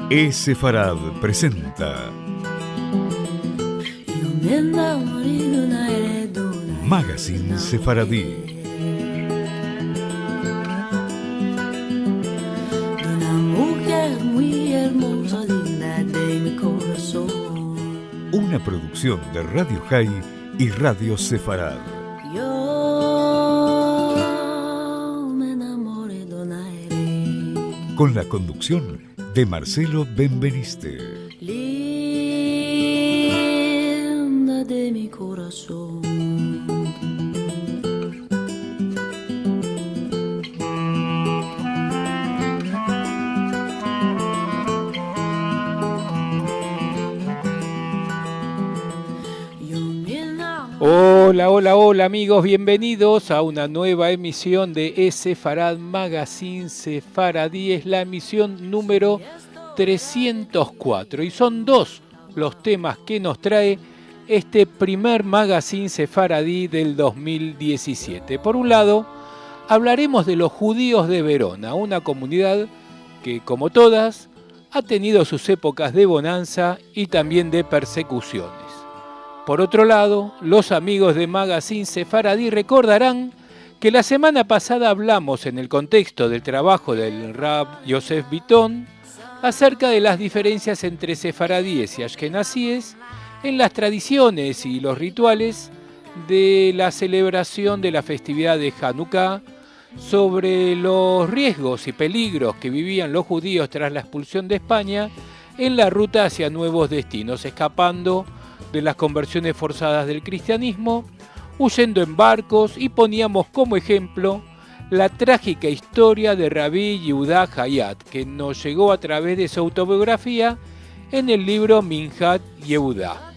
Sefarad presenta Magazine Sefaradí. Una producción de Radio High y Radio Sefarad. Con la conducción de Marcelo Benveniste. Linda de mi corazón. Hola amigos, bienvenidos a una nueva emisión de Sefarad Magazine Sefaradí. Es la emisión número 304 y son dos los temas que nos trae este primer Magazine Sefaradí del 2017. Por un lado, hablaremos de los judíos de Verona, una comunidad que, como todas, ha tenido sus épocas de bonanza y también de persecuciones. Por otro lado, los amigos de Magazine Sefaradí recordarán que la semana pasada hablamos en el contexto del trabajo del Rab Yosef Bitton acerca de las diferencias entre sefaradíes y ashkenazíes en las tradiciones y los rituales de la celebración de la festividad de Hanukkah, sobre los riesgos y peligros que vivían los judíos tras la expulsión de España en la ruta hacia nuevos destinos, escapando de las conversiones forzadas del cristianismo, huyendo en barcos, y poníamos como ejemplo la trágica historia de Rabbi Yehuda Hayat, que nos llegó a través de su autobiografía en el libro Minhat Yehuda.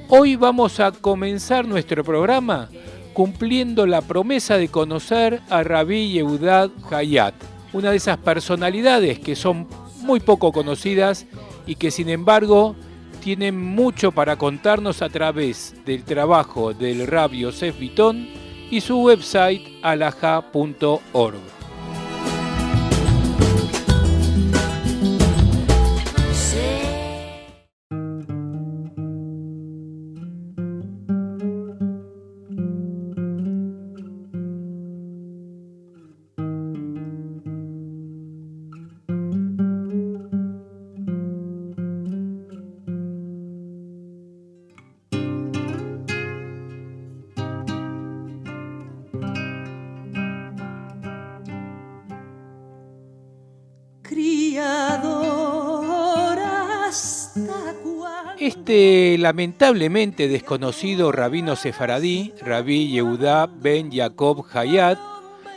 Hoy vamos a comenzar nuestro programa cumpliendo la promesa de conocer a Rabbi Yehuda Hayat, una de esas personalidades que son muy poco conocidas y que sin embargo tienen mucho para contarnos a través del trabajo del Rab Yosef Bitton y su website halaja.org. Este lamentablemente desconocido rabino sefaradí, Rabbi Yehuda ben Jacob Hayat,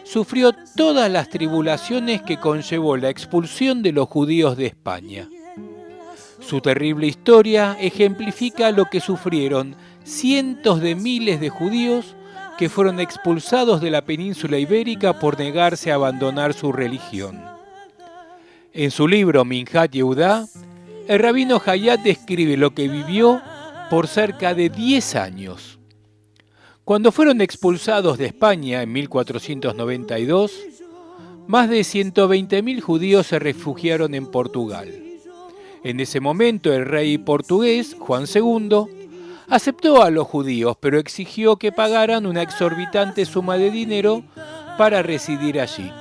sufrió todas las tribulaciones que conllevó la expulsión de los judíos de España. Su terrible historia ejemplifica lo que sufrieron cientos de miles de judíos que fueron expulsados de la península ibérica por negarse a abandonar su religión. En su libro Minhat Yehuda, el rabino Hayat describe lo que vivió por cerca de 10 años. Cuando fueron expulsados de España en 1492, más de 120.000 judíos se refugiaron en Portugal. En ese momento el rey portugués, Juan II, aceptó a los judíos, pero exigió que pagaran una exorbitante suma de dinero para residir allí.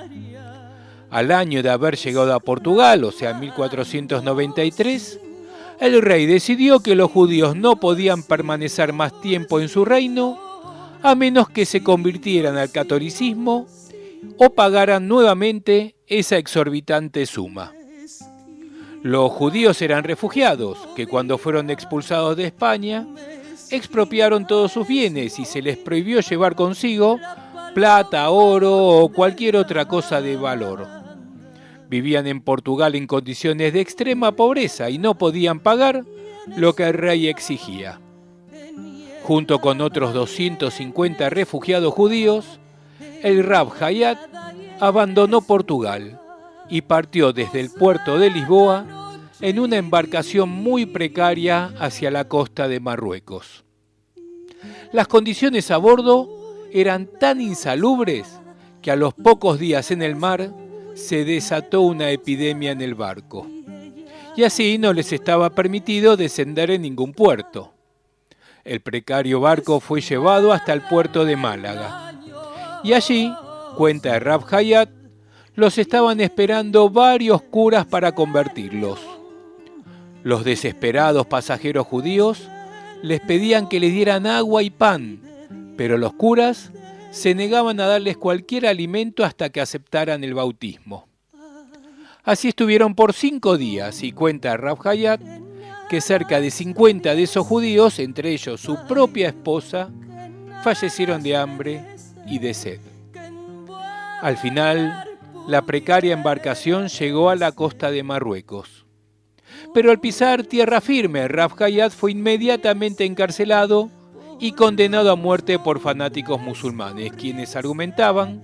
Al año de haber llegado a Portugal, o sea, 1493, el rey decidió que los judíos no podían permanecer más tiempo en su reino a menos que se convirtieran al catolicismo o pagaran nuevamente esa exorbitante suma. Los judíos eran refugiados que, cuando fueron expulsados de España, expropiaron todos sus bienes y se les prohibió llevar consigo plata, oro o cualquier otra cosa de valor. Vivían en Portugal en condiciones de extrema pobreza y no podían pagar lo que el rey exigía. Junto con otros 250 refugiados judíos, el Rab Hayat abandonó Portugal y partió desde el puerto de Lisboa en una embarcación muy precaria hacia la costa de Marruecos. Las condiciones a bordo eran tan insalubres que a los pocos días en el mar se desató una epidemia en el barco. y así no les estaba permitido descender en ningún puerto. El precario barco fue llevado hasta el puerto de Málaga, y allí, cuenta Rab Hayat, los estaban esperando varios curas para convertirlos. Los desesperados pasajeros judíos les pedían que les dieran agua y pan, pero los curas se negaban a darles cualquier alimento hasta que aceptaran el bautismo. Así estuvieron por 5 días y cuenta Rab Hayat que cerca de 50 de esos judíos, entre ellos su propia esposa, fallecieron de hambre y de sed. Al final, la precaria embarcación llegó a la costa de Marruecos. Pero al pisar tierra firme, Rab Hayat fue inmediatamente encarcelado y condenado a muerte por fanáticos musulmanes, quienes argumentaban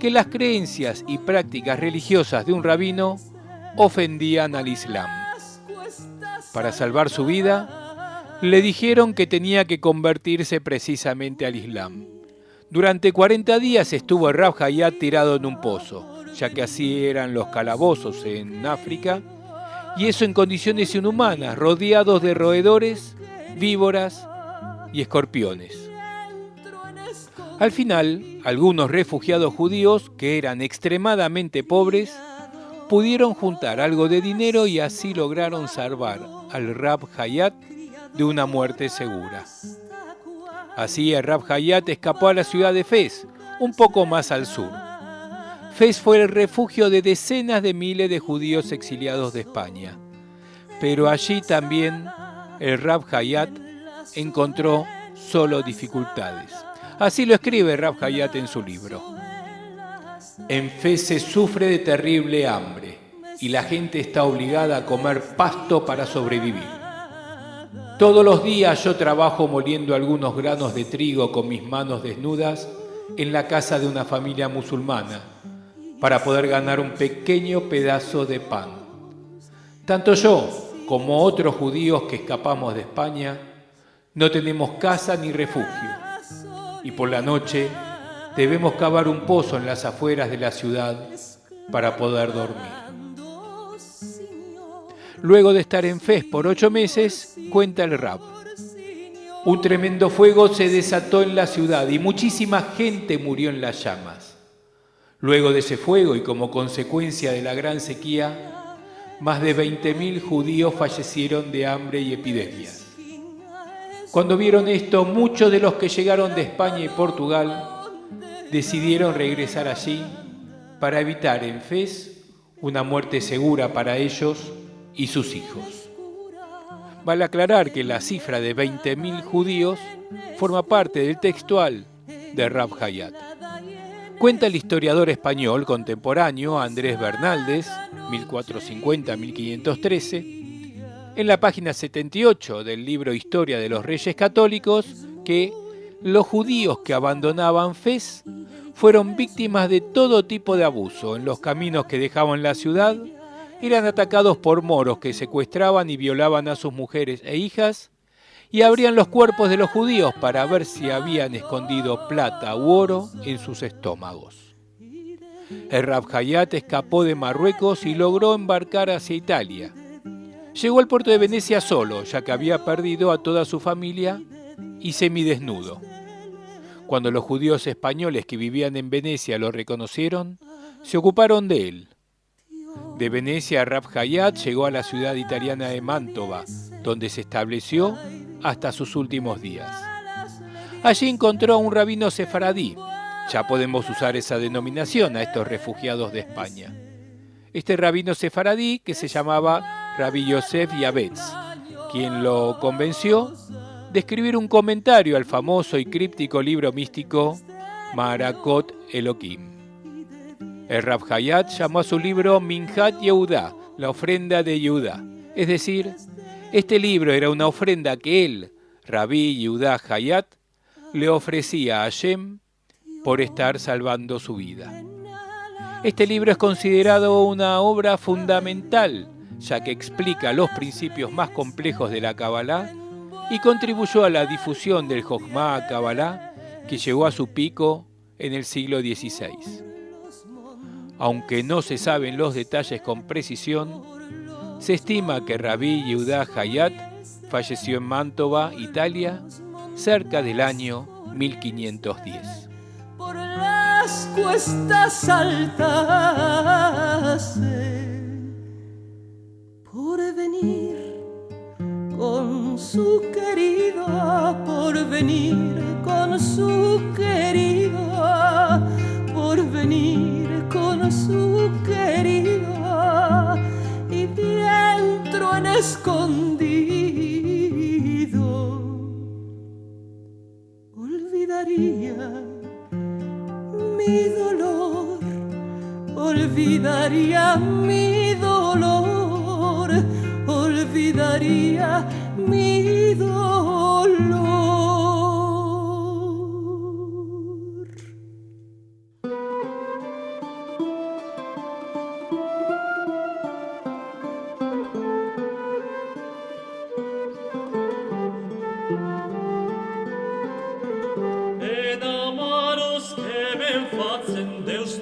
que las creencias y prácticas religiosas de un rabino ofendían al Islam. Para salvar su vida, le dijeron que tenía que convertirse precisamente al Islam. Durante 40 días estuvo Rab Hayat tirado en un pozo, ya que así eran los calabozos en África, y eso en condiciones inhumanas, rodeados de roedores, víboras y escorpiones. Al final, algunos refugiados judíos, que eran extremadamente pobres, pudieron juntar algo de dinero y así lograron salvar al Rab Hayat de una muerte segura. Así el Rab Hayat escapó a la ciudad de Fez, un poco más al sur. Fez fue el refugio de decenas de miles de judíos exiliados de España. Pero allí también el Rab Hayat encontró solo dificultades. Así lo escribe Rab Hayat en su libro. En Fez se sufre de terrible hambre y la gente está obligada a comer pasto para sobrevivir. Todos los días yo trabajo moliendo algunos granos de trigo con mis manos desnudas en la casa de una familia musulmana para poder ganar un pequeño pedazo de pan. Tanto yo como otros judíos que escapamos de España no tenemos casa ni refugio y por la noche debemos cavar un pozo en las afueras de la ciudad para poder dormir. Luego de estar en Fez por 8 meses, cuenta el Rab, un tremendo fuego se desató en la ciudad y muchísima gente murió en las llamas. Luego de ese fuego y como consecuencia de la gran sequía, más de 20.000 judíos fallecieron de hambre y epidemias. Cuando vieron esto, muchos de los que llegaron de España y Portugal decidieron regresar allí para evitar en Fez una muerte segura para ellos y sus hijos. Vale aclarar que la cifra de 20.000 judíos forma parte del textual de Rab Hayat. Cuenta el historiador español contemporáneo Andrés Bernaldez, 1450-1513, en la página 78 del libro Historia de los Reyes Católicos, que los judíos que abandonaban Fez fueron víctimas de todo tipo de abuso. En los caminos que dejaban la ciudad, eran atacados por moros que secuestraban y violaban a sus mujeres e hijas y abrían los cuerpos de los judíos para ver si habían escondido plata u oro en sus estómagos. El Rab Hayat escapó de Marruecos y logró embarcar hacia Italia. Llegó al puerto de Venecia solo, ya que había perdido a toda su familia y semidesnudo. Cuando los judíos españoles que vivían en Venecia lo reconocieron, se ocuparon de él. De Venecia, Rab Hayat llegó a la ciudad italiana de Mantova, donde se estableció hasta sus últimos días. Allí encontró a un rabino sefaradí. Ya podemos usar esa denominación a estos refugiados de España. Este rabino sefaradí, que se llamaba Rabbi Yosef Yavetz, quien lo convenció de escribir un comentario al famoso y críptico libro místico Maharakot Elohim. El Rab Hayat llamó a su libro Minhat Yehudá, la ofrenda de Yehudá. Es decir, este libro era una ofrenda que él, Rabbi Yehudá Hayat, le ofrecía a Hashem por estar salvando su vida. Este libro es considerado una obra fundamental, ya que explica los principios más complejos de la Kabbalah y contribuyó a la difusión del Jochma Kabbalah, que llegó a su pico en el siglo XVI. Aunque no se saben los detalles con precisión, Se estima que Rabí Yehudá Hayat falleció en Mantova, Italia, cerca del año 1510. Por las cuestas altas, por venir con su querida, por venir con su querida, por venir con su querida, y dentro en escondido olvidaría mi dolor, olvidaría mi dolor, olvidaría mi dolor.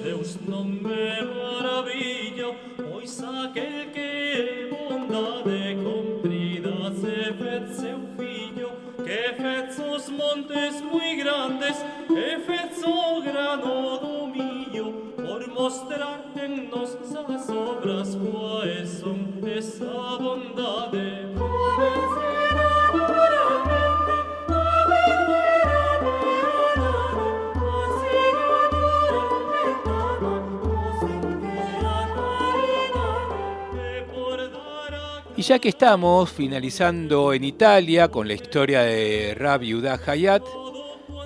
Deus non me maravillo, pois aquel que bondade comprida se fet seu fillo, que fet os montes moi grandes, e fet o grano do millo, por mostrar en nos as obras quais son esa bondade. Y ya que estamos finalizando en Italia con la historia de Rabbi Yehudá Hayat,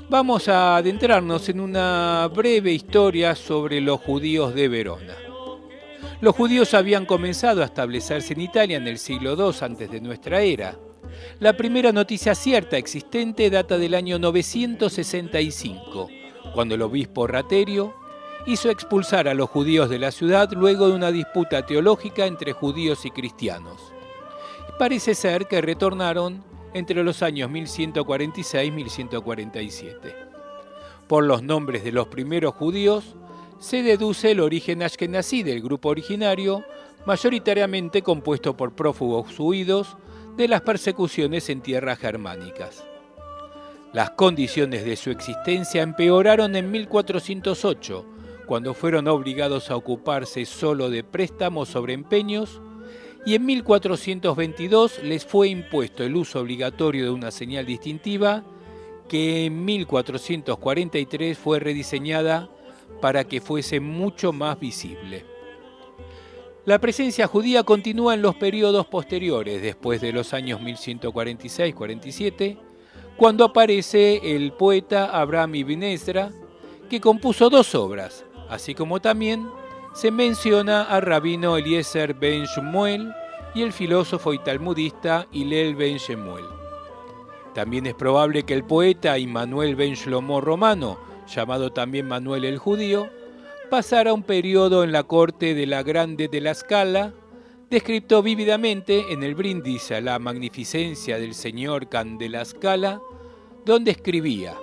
vamos a adentrarnos en una breve historia sobre los judíos de Verona. Los judíos habían comenzado a establecerse en Italia en el siglo II antes de nuestra era. La primera noticia cierta existente data del año 965, cuando el obispo Raterio hizo expulsar a los judíos de la ciudad luego de una disputa teológica entre judíos y cristianos. Parece ser que retornaron entre los años 1146 y 1147. Por los nombres de los primeros judíos, se deduce el origen ashkenazí del grupo originario, mayoritariamente compuesto por prófugos huidos de las persecuciones en tierras germánicas. Las condiciones de su existencia empeoraron en 1408, cuando fueron obligados a ocuparse solo de préstamos sobre empeños, y en 1422 les fue impuesto el uso obligatorio de una señal distintiva que en 1443 fue rediseñada para que fuese mucho más visible. La presencia judía continúa en los periodos posteriores, después de los años 1146-47, cuando aparece el poeta Abraham Ibn Ezra, que compuso 2 obras, así como también se menciona al rabino Eliezer ben Shmuel y el filósofo y talmudista Hillel ben Shemuel. También es probable que el poeta Immanuel ben Shlomo Romano, llamado también Manuel el Judío, pasara un periodo en la corte de la Grande de la Scala, descrito vívidamente en el brindis a la magnificencia del señor Can de la Scala, donde escribía: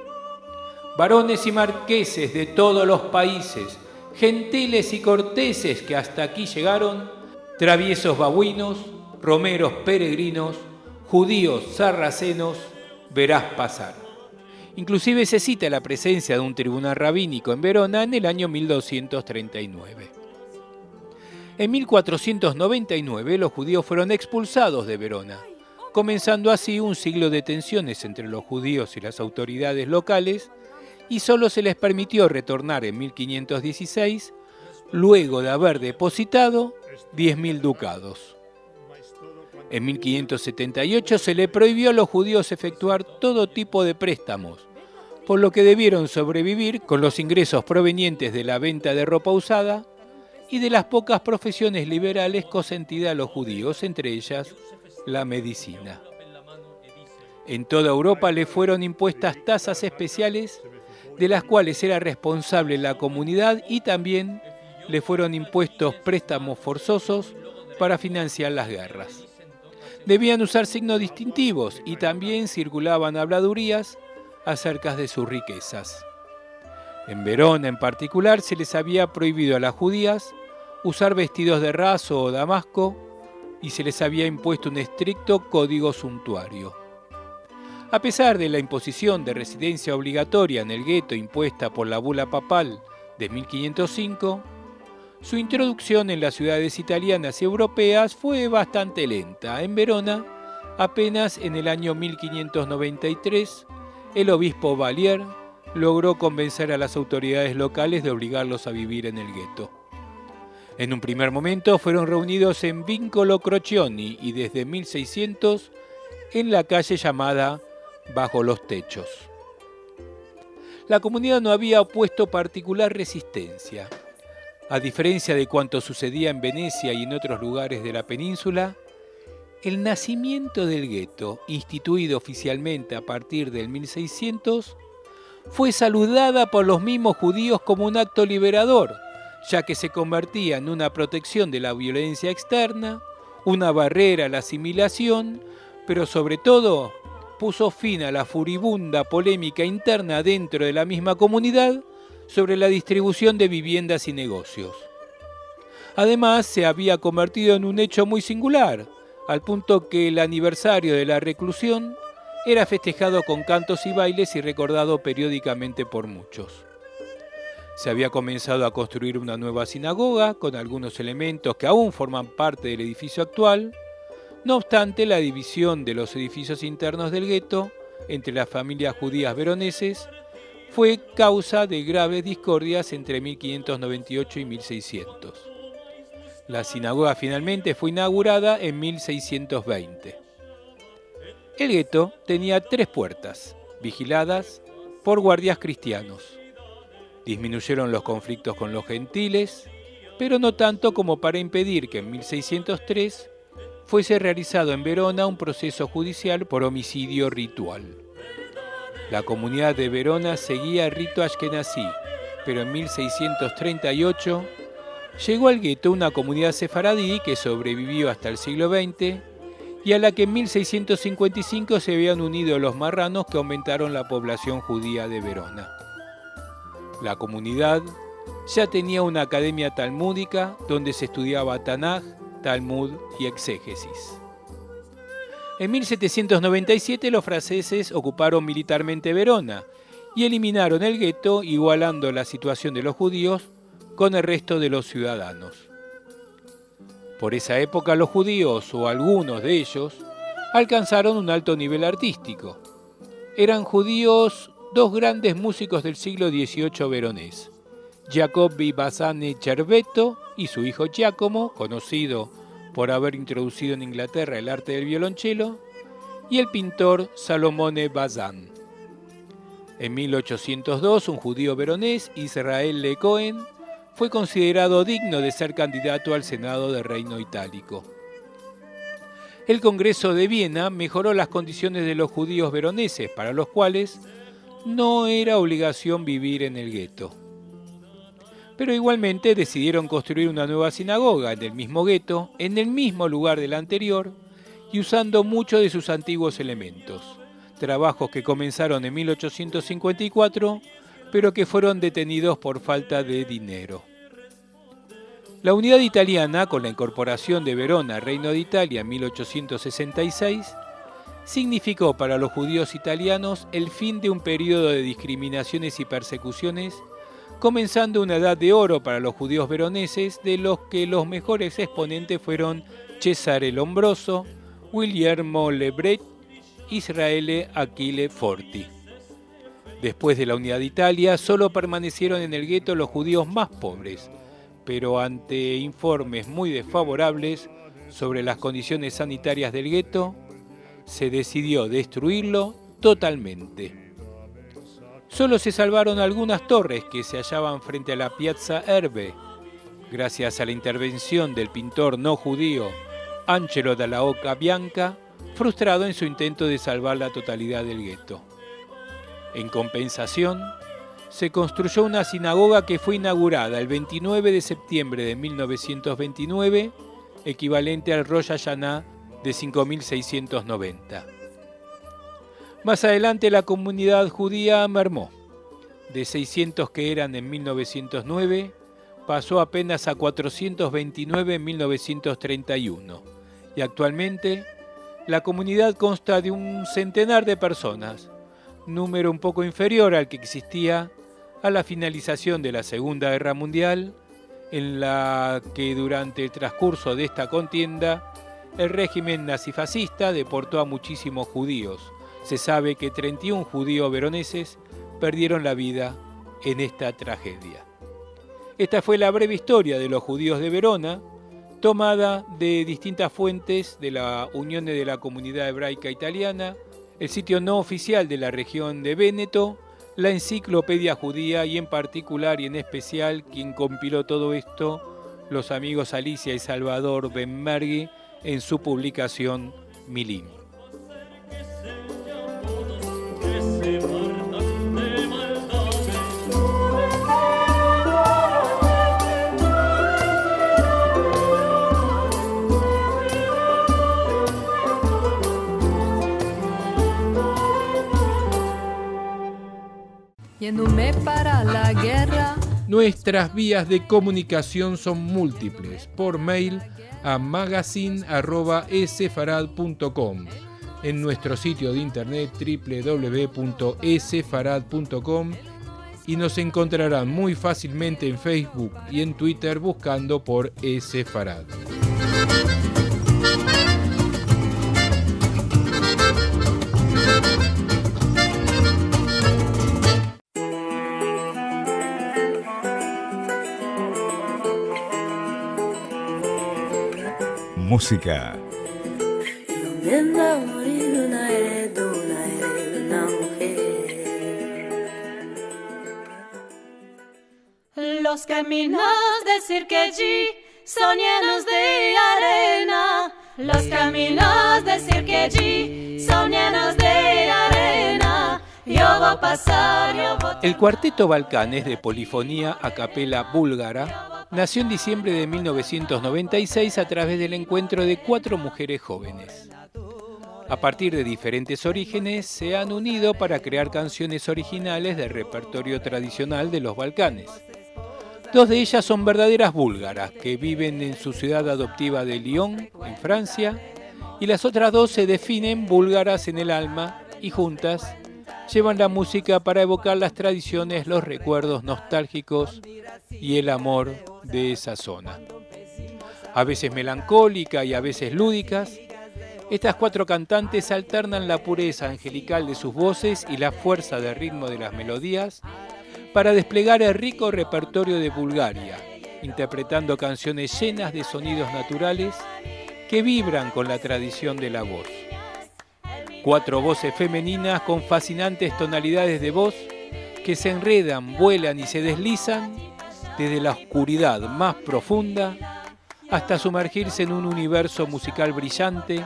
«Varones y marqueses de todos los países, gentiles y corteses que hasta aquí llegaron, traviesos babuinos, romeros peregrinos, judíos sarracenos, verás pasar». Inclusive se cita la presencia de un tribunal rabínico en Verona en el año 1239. En 1499 los judíos fueron expulsados de Verona, comenzando así un siglo de tensiones entre los judíos y las autoridades locales, y solo se les permitió retornar en 1516, luego de haber depositado 10.000 ducados. En 1578 se le prohibió a los judíos efectuar todo tipo de préstamos, por lo que debieron sobrevivir con los ingresos provenientes de la venta de ropa usada y de las pocas profesiones liberales consentidas a los judíos, entre ellas la medicina. En toda Europa le fueron impuestas tasas especiales de las cuales era responsable la comunidad, y también le fueron impuestos préstamos forzosos para financiar las guerras. Debían usar signos distintivos y también circulaban habladurías acerca de sus riquezas. En Verona en particular se les había prohibido a las judías usar vestidos de raso o damasco, y se les había impuesto un estricto código suntuario. A pesar de la imposición de residencia obligatoria en el gueto impuesta por la bula papal de 1505, su introducción en las ciudades italianas y europeas fue bastante lenta. En Verona, apenas en el año 1593, el obispo Valier logró convencer a las autoridades locales de obligarlos a vivir en el gueto. En un primer momento fueron reunidos en Vincolo Crocioni y desde 1600 en la calle llamada Bajo los Techos. La comunidad no había opuesto particular resistencia. A diferencia de cuanto sucedía en Venecia y en otros lugares de la península, el nacimiento del gueto, instituido oficialmente a partir del 1600, fue saludada por los mismos judíos como un acto liberador, ya que se convertía en una protección de la violencia externa, una barrera a la asimilación, pero sobre todo puso fin a la furibunda polémica interna dentro de la misma comunidad sobre la distribución de viviendas y negocios. Además, se había convertido en un hecho muy singular, al punto que el aniversario de la reclusión era festejado con cantos y bailes y recordado periódicamente por muchos. Se había comenzado a construir una nueva sinagoga con algunos elementos que aún forman parte del edificio actual. No obstante, la división de los edificios internos del gueto entre las familias judías veroneses fue causa de graves discordias entre 1598 y 1600. La sinagoga finalmente fue inaugurada en 1620. El gueto tenía 3 puertas, vigiladas por guardias cristianos. Disminuyeron los conflictos con los gentiles, pero no tanto como para impedir que en 1603 fuese realizado en Verona un proceso judicial por homicidio ritual. La comunidad de Verona seguía el rito ashkenazí, pero en 1638 llegó al gueto una comunidad sefaradí que sobrevivió hasta el siglo XX y a la que en 1655 se habían unido los marranos que aumentaron la población judía de Verona. La comunidad ya tenía una academia talmúdica donde se estudiaba Tanaj, Talmud y exégesis. En 1797 los franceses ocuparon militarmente Verona y eliminaron el gueto, igualando la situación de los judíos con el resto de los ciudadanos. Por esa época los judíos, o algunos de ellos, alcanzaron un alto nivel artístico. Eran judíos 2 grandes músicos del siglo XVIII veronés, Giacobbe Bassani Cervetto y su hijo Giacomo, conocido por haber introducido en Inglaterra el arte del violonchelo, y el pintor Salomone Bazin. En 1802, un judío veronés, Israel Le Cohen, fue considerado digno de ser candidato al Senado del Reino Itálico. El Congreso de Viena mejoró las condiciones de los judíos veroneses, para los cuales no era obligación vivir en el gueto. Pero igualmente decidieron construir una nueva sinagoga en el mismo gueto, en el mismo lugar de la anterior, y usando muchos de sus antiguos elementos, trabajos que comenzaron en 1854, pero que fueron detenidos por falta de dinero. La unidad italiana, con la incorporación de Verona al Reino de Italia en 1866, significó para los judíos italianos el fin de un periodo de discriminaciones y persecuciones, comenzando una edad de oro para los judíos veroneses, de los que los mejores exponentes fueron Cesare Lombroso, Guillermo Le Bret, Israele Achille Forti. Después de la unidad de Italia, solo permanecieron en el gueto los judíos más pobres, pero ante informes muy desfavorables sobre las condiciones sanitarias del gueto, se decidió destruirlo totalmente. Solo se salvaron algunas torres que se hallaban frente a la Piazza Erbe, gracias a la intervención del pintor no judío Angelo dalla Oca Bianca, frustrado en su intento de salvar la totalidad del gueto. En compensación, se construyó una sinagoga que fue inaugurada el 29 de septiembre de 1929, equivalente al Rosh Hashanah de 5690. Más adelante la comunidad judía mermó. De 600 que eran en 1909, pasó apenas a 429 en 1931, y actualmente la comunidad consta de un centenar de personas, número un poco inferior al que existía a la finalización de la Segunda Guerra Mundial, en la que durante el transcurso de esta contienda el régimen nazifascista deportó a muchísimos judíos. Se sabe que 31 judíos veroneses perdieron la vida en esta tragedia. Esta fue la breve historia de los judíos de Verona, tomada de distintas fuentes de la Unión de la Comunidad Hebraica Italiana, el sitio no oficial de la región de Véneto, la Enciclopedia Judía y en particular y en especial quien compiló todo esto, los amigos Alicia y Salvador Benmergui en su publicación Milim. Yéndome para la guerra. Nuestras vías de comunicación son múltiples. Por mail a magazine@esefarad.com, en nuestro sitio de internet www.esefarad.com y nos encontrarán muy fácilmente en Facebook y en Twitter buscando por Esefarad. Música. Los caminos de Sirkeci son llenos de arena. Los caminos de Sirkeci son llenos de arena. Yo voy a pasar, yo voy a... El Cuarteto Balcanes de polifonía a capela búlgara nació en diciembre de 1996 a través del encuentro de 4 mujeres jóvenes. A partir de diferentes orígenes se han unido para crear canciones originales del repertorio tradicional de los Balcanes. 2 de ellas son verdaderas búlgaras, que viven en su ciudad adoptiva de Lyon, en Francia, y las otras 2 se definen búlgaras en el alma y juntas llevan la música para evocar las tradiciones, los recuerdos nostálgicos y el amor de esa zona. A veces melancólica y a veces lúdicas, estas 4 cantantes alternan la pureza angelical de sus voces y la fuerza de ritmo de las melodías para desplegar el rico repertorio de Bulgaria, interpretando canciones llenas de sonidos naturales que vibran con la tradición de la voz. 4 voces femeninas con fascinantes tonalidades de voz que se enredan, vuelan y se deslizan desde la oscuridad más profunda hasta sumergirse en un universo musical brillante,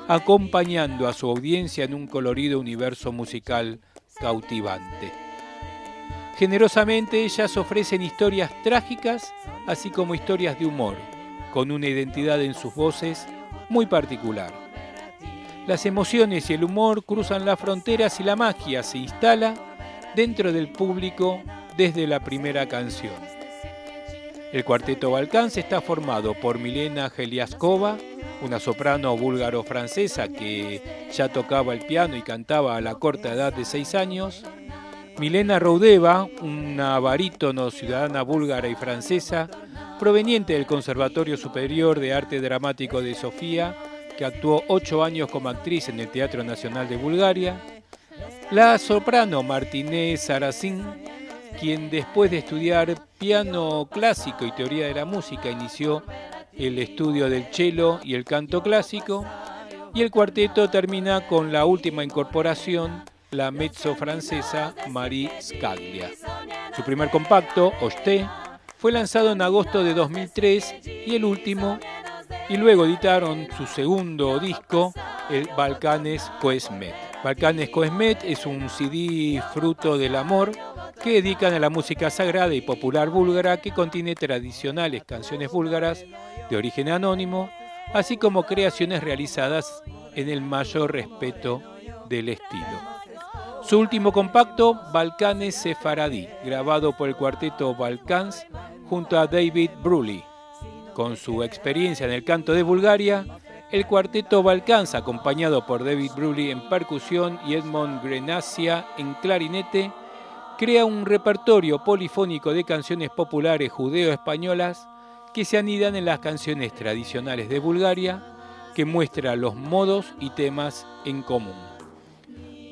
acompañando a su audiencia en un colorido universo musical cautivante. Generosamente ellas ofrecen historias trágicas, así como historias de humor, con una identidad en sus voces muy particular. Las emociones y el humor cruzan las fronteras y la magia se instala dentro del público desde la primera canción. El Cuarteto Balcán está formado por Milena Geliaskova, una soprano búlgaro-francesa que ya tocaba el piano y cantaba a la corta edad de 6 años, Milena Roudeva, una barítono ciudadana búlgara y francesa, proveniente del Conservatorio Superior de Arte Dramático de Sofía, que actuó 8 años como actriz en el Teatro Nacional de Bulgaria, la soprano Martine Saracín, quien después de estudiar piano clásico y teoría de la música inició el estudio del cello y el canto clásico, y el cuarteto termina con la última incorporación, la mezzo francesa Marie Scaglia. Su primer compacto, Oshté, fue lanzado en agosto de 2003 y luego editaron su segundo disco, el Balcanes Koesmet. Balcanes Koesmet es un CD fruto del amor que dedican a la música sagrada y popular búlgara, que contiene tradicionales canciones búlgaras de origen anónimo, así como creaciones realizadas en el mayor respeto del estilo. Su último compacto, Balcanes Sefaradí, grabado por el cuarteto Balkans junto a David Bruley. Con su experiencia en el canto de Bulgaria, El cuarteto Balcans, acompañado por David Bruley en percusión y Edmond Grenacia en clarinete, crea un repertorio polifónico de canciones populares judeo-españolas que se anidan en las canciones tradicionales de Bulgaria, que muestra los modos y temas en común.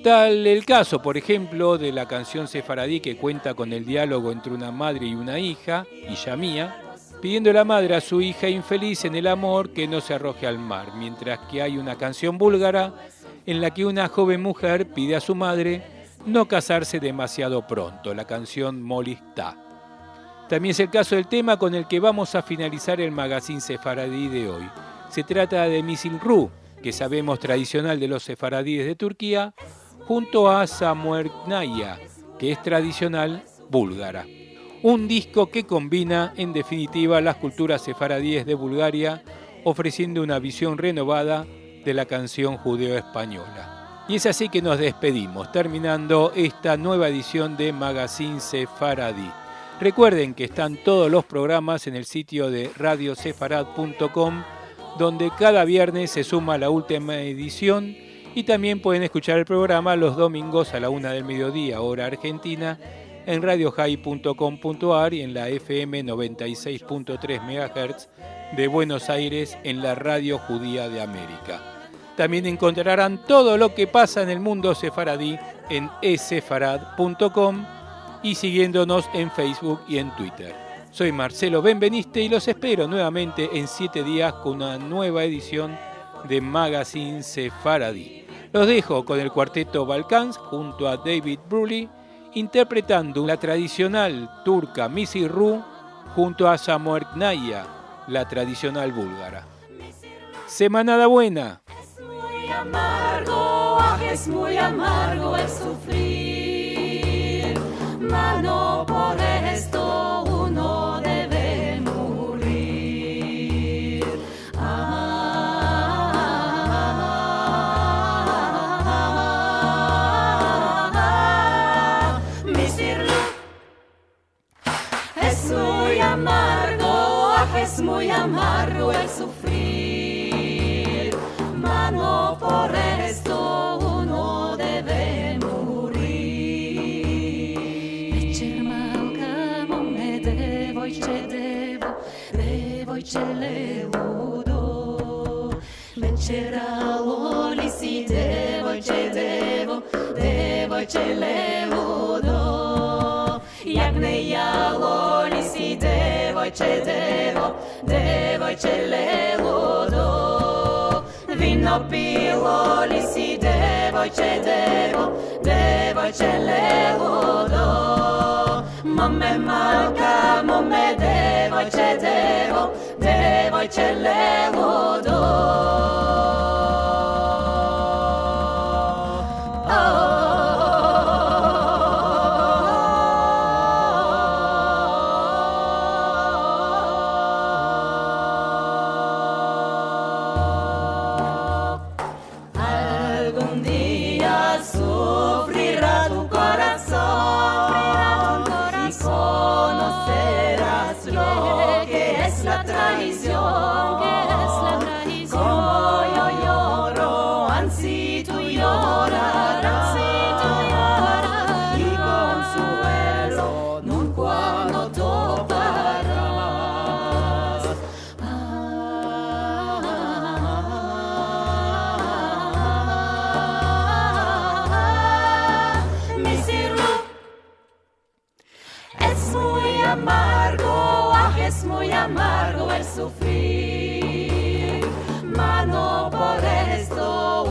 Tal el caso, por ejemplo, de la canción sefaradí que cuenta con el diálogo entre una madre y una hija, Ishamía, pidiendo a la madre a su hija infeliz en el amor que no se arroje al mar, mientras que hay una canción búlgara en la que una joven mujer pide a su madre no casarse demasiado pronto, la canción Molistá. También es el caso del tema con el que vamos a finalizar el magazine sefaradí de hoy. Se trata de Misil Ru, que sabemos tradicional de los sefaradíes de Turquía, junto a Samuernaya, que es tradicional búlgara. Un disco que combina, en definitiva, las culturas sefaradíes de Bulgaria, ofreciendo una visión renovada de la canción judeo-española. Y es así que nos despedimos, terminando esta nueva edición de Magazine Sefaradí. Recuerden que están todos los programas en el sitio de radiosefarad.com, donde cada viernes se suma la última edición, y también pueden escuchar el programa los domingos a la 1 del mediodía, hora argentina, en radiohai.com.ar y en la FM 96.3 MHz de Buenos Aires en la Radio Judía de América. También encontrarán todo lo que pasa en el mundo sefaradí en esefarad.com y siguiéndonos en Facebook y en Twitter. Soy Marcelo Benveniste y los espero nuevamente en 7 días con una nueva edición de Magazine Sefaradí. Los dejo con el cuarteto Balcans junto a David Bruley, interpretando la tradicional turca Misil Ru junto a Samuernaya, la tradicional búlgara. Semanada buena. Es muy amargo el sufrir, mas no por esto uno debe morir. Es muy amargo el sufrir, mas no por esto uno debe morir. Večer malka mome devojče leludo, večeralo li si devojče leludo, jak ne jalo li si devojče leludo, vino pilo li si devojče leludo, mome malka, mome devojče leludo. Es muy amargo el sufrir, mas no por esto